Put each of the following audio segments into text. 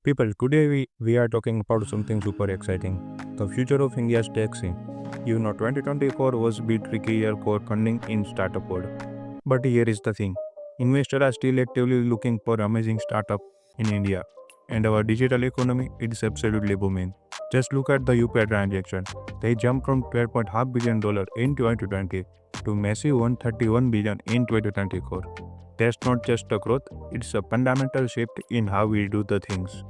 People, today we are talking about something super exciting, the future of India's tech scene. 2024 was a bit tricky year for funding in startup world. But here is the thing. Investors are still actively looking for amazing startup in India. And our digital economy is absolutely booming. Just look at the UPI transaction. They jumped from $12.5 billion in 2020 to massive 131 billion in 2024. That's not just a growth, it's a fundamental shift in how we do the things.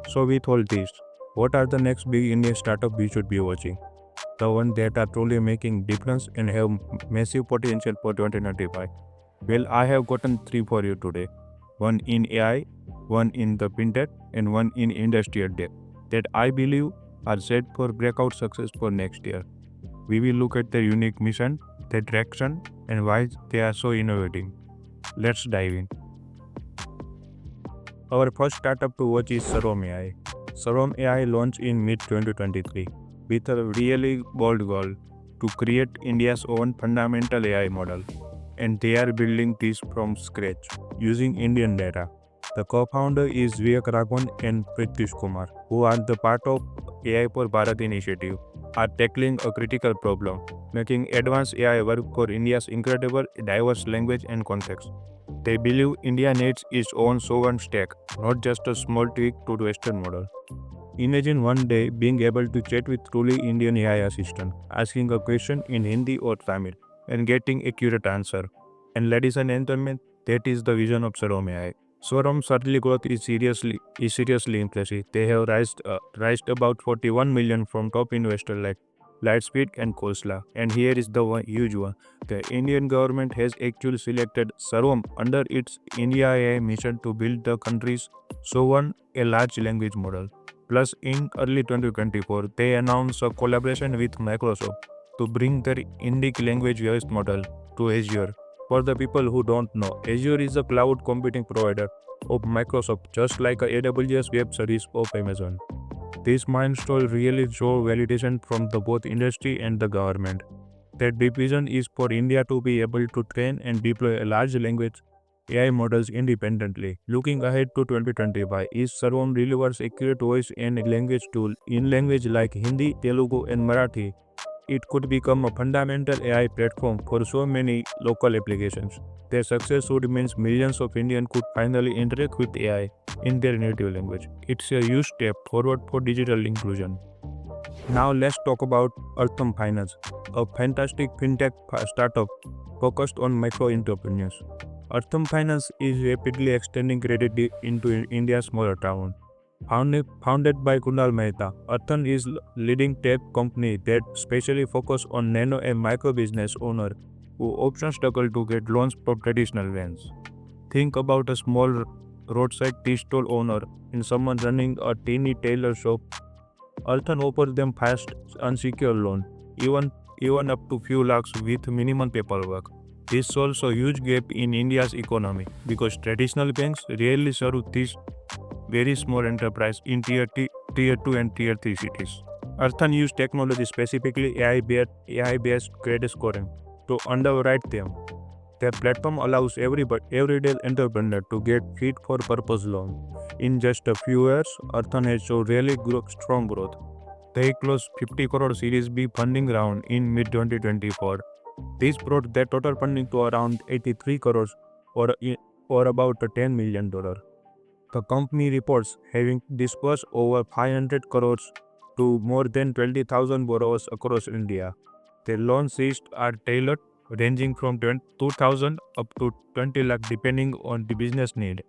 So we thought this, what are the next big Indian startup we should be watching? The ones that are truly making difference and have massive potential for 2025. Well, I have gotten three for you today. One in AI, one in the Fintech, and one in industrial tech that I believe are set for breakout success for next year. We will look at their unique mission, their traction, and why they are so innovative. Let's dive in. Our first startup to watch is Sarvam AI. Sarvam AI launched in mid 2023 with a really bold goal to create India's own fundamental AI model. And they are building this from scratch using Indian data. The co-founder is Vivek Raghavan and Pritish Kumar, who are the part of AI for Bharat initiative, are tackling a critical problem, making advanced AI work for India's incredible diverse language and context. They believe India needs its own sovereign stack, not just a small tweak to the Western model. Imagine one day being able to chat with truly Indian AI assistant, asking a question in Hindi or Tamil, and getting accurate answer. And ladies and gentlemen, that is the vision of Sarvam AI. Sarvam's early growth is seriously impressive. They have raised about 41 million from top investors like Lightspeed and Khosla. And here is the huge one. The Indian government has actually selected Sarvam under its India AI mission to build the country's sovereign a large language model. Plus, in early 2024, they announced a collaboration with Microsoft to bring their Indic language voice model to Azure. For the people who don't know, Azure is a cloud computing provider of Microsoft, just like a AWS web service of Amazon. This milestone really shows validation from the both industry and the government. That the vision is for India to be able to train and deploy a large language AI models independently. Looking ahead to 2025, is Sarvam delivers accurate voice and language tool in language like Hindi, Telugu, and Marathi. It could become a fundamental AI platform for so many local applications. Their success would mean millions of Indians could finally interact with AI in their native language. It's a huge step forward for digital inclusion. Now let's talk about Arthan Finance, a fantastic fintech startup focused on micro entrepreneurs. Arthan Finance is rapidly extending credit into India's smaller town. Founded by Kunal Mehta, Arthan is leading tech company that specially focus on nano and micro business owner who often struggle to get loans from traditional banks. Think about a small roadside tea stall owner and someone running a teeny tailor shop. Arthan offers them fast, unsecured loan, even up to few lakhs with minimal paperwork. This solves a huge gap in India's economy because traditional banks rarely serve these very small enterprise in tier 2 and tier 3 cities. Arthan use technology, specifically AI-based credit scoring, to underwrite them. Their platform allows everyday entrepreneur to get fit for purpose loan. In just a few years, Arthan has shown really strong growth. They closed 50 crore Series B funding round in mid 2024. This brought their total funding to around 83 crores or about $10 million. The company reports having disbursed over 500 crores to more than 20,000 borrowers across India. Their loan sheets are tailored, ranging from 2,000 up to 20 lakh depending on the business need.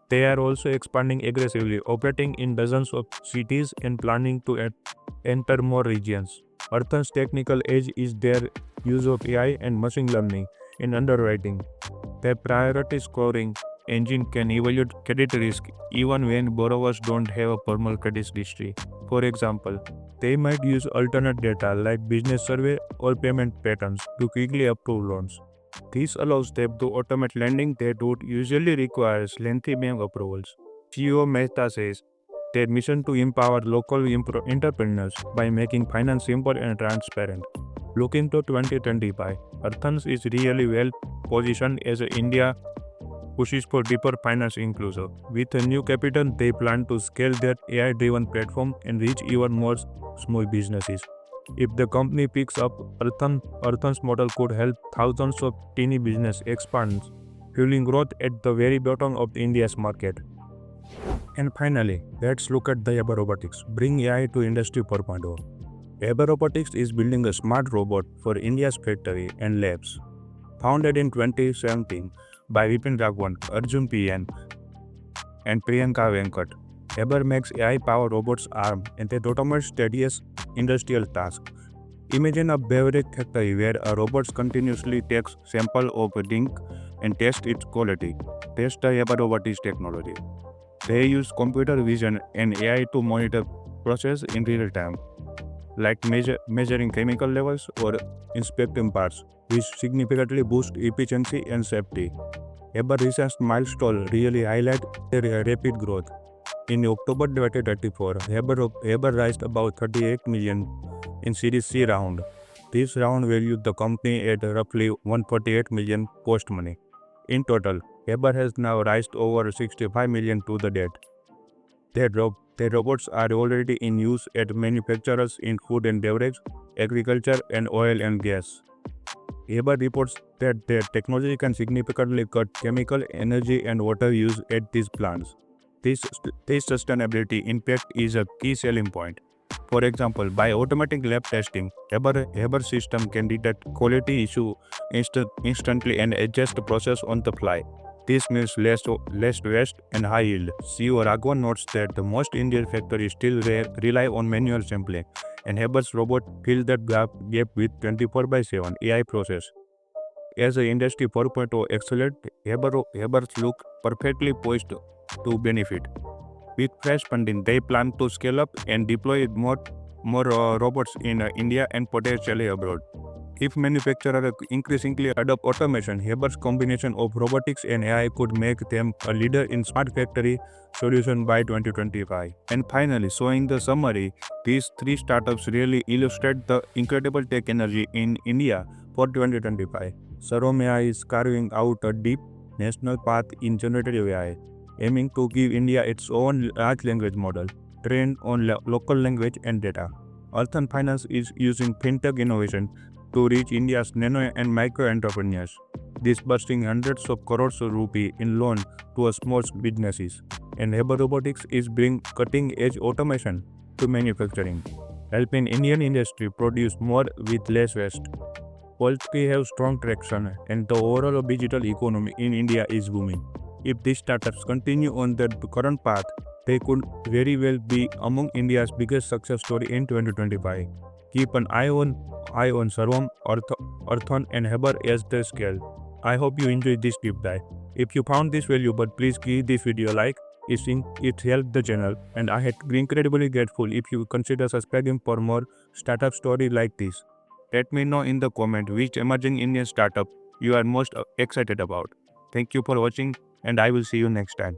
They are also expanding aggressively, operating in dozens of cities and planning to enter more regions. Arthan's technical edge is their use of AI and machine learning in underwriting. Their priority scoring engine can evaluate credit risk even when borrowers don't have a formal credit history. For example, they might use alternate data like business survey or payment patterns to quickly approve loans. This allows them to automate lending that would usually require lengthy bank approvals. CEO Mehta says their mission to empower local entrepreneurs by making finance simple and transparent. Looking to 2025, Arthan is really well positioned as India pushes for deeper finance inclusion. With a new capital, they plan to scale their AI-driven platform and reach even more small businesses. If the company picks up, Arthan's model could help thousands of teeny business expand, fueling growth at the very bottom of India's market. And finally, let's look at the Haber Robotics, bring AI to Industry 4.0. Haber Robotics is building a smart robot for India's factory and labs. Founded in 2017 by Vipin Raghavan, Arjun PN, and Priyanka Venkat, Haber makes AI-powered robots arm and they automate tedious industrial tasks. Imagine a beverage factory where a robot continuously takes sample of a drink and tests its quality. Test the Haber Robotics technology. They use computer vision and AI to monitor process in real time, like measuring chemical levels or inspecting parts, which significantly boost efficiency and safety. Haber recent milestone really highlight their rapid growth. In October 2024, Haber raised about 38 million in Series C round. This round valued the company at roughly 148 million post-money. In total, Haber has now raised over 65 million to the date. Their robots are already in use at manufacturers in food and beverage, agriculture, and oil and gas. Haber reports that their technology can significantly cut chemical, energy, and water use at these plants. This sustainability impact is a key selling point. For example, by automating lab testing, Haber system can detect quality issue instantly and adjust the process on the fly. This means less waste and high yield. CEO Raghavan notes that the most Indian factories still rely on manual sampling, and Haber's robot fills that gap with 24/7 AI process. As the industry 4.0 accelerates, Haber's look perfectly poised to benefit. With fresh funding, they plan to scale up and deploy more robots in India and potentially abroad. If manufacturers increasingly adopt automation, Haber's combination of robotics and AI could make them a leader in smart factory solution by 2025. And finally, showing the summary, these three startups really illustrate the incredible tech energy in India for 2025. Sarvam AI is carving out a deep national path in generative AI, aiming to give India its own large language model trained on local language and data. Arthan Finance is using Fintech innovation to reach India's nano and micro entrepreneurs, disbursing hundreds of crores of rupees in loan to small businesses. And Haber Robotics is bringing cutting-edge automation to manufacturing, helping Indian industry produce more with less waste. All three have strong traction, and the overall digital economy in India is booming. If these startups continue on their current path, they could very well be among India's biggest success story in 2025. Keep an eye on Sarvam, Arthan, and Haber as they scale. I hope you enjoyed this deep dive. If you found this valuable, please give this video a like. It helped the channel, and I would be incredibly grateful if you consider subscribing for more startup stories like this. Let me know in the comment which emerging Indian startup you are most excited about. Thank you for watching, and I will see you next time.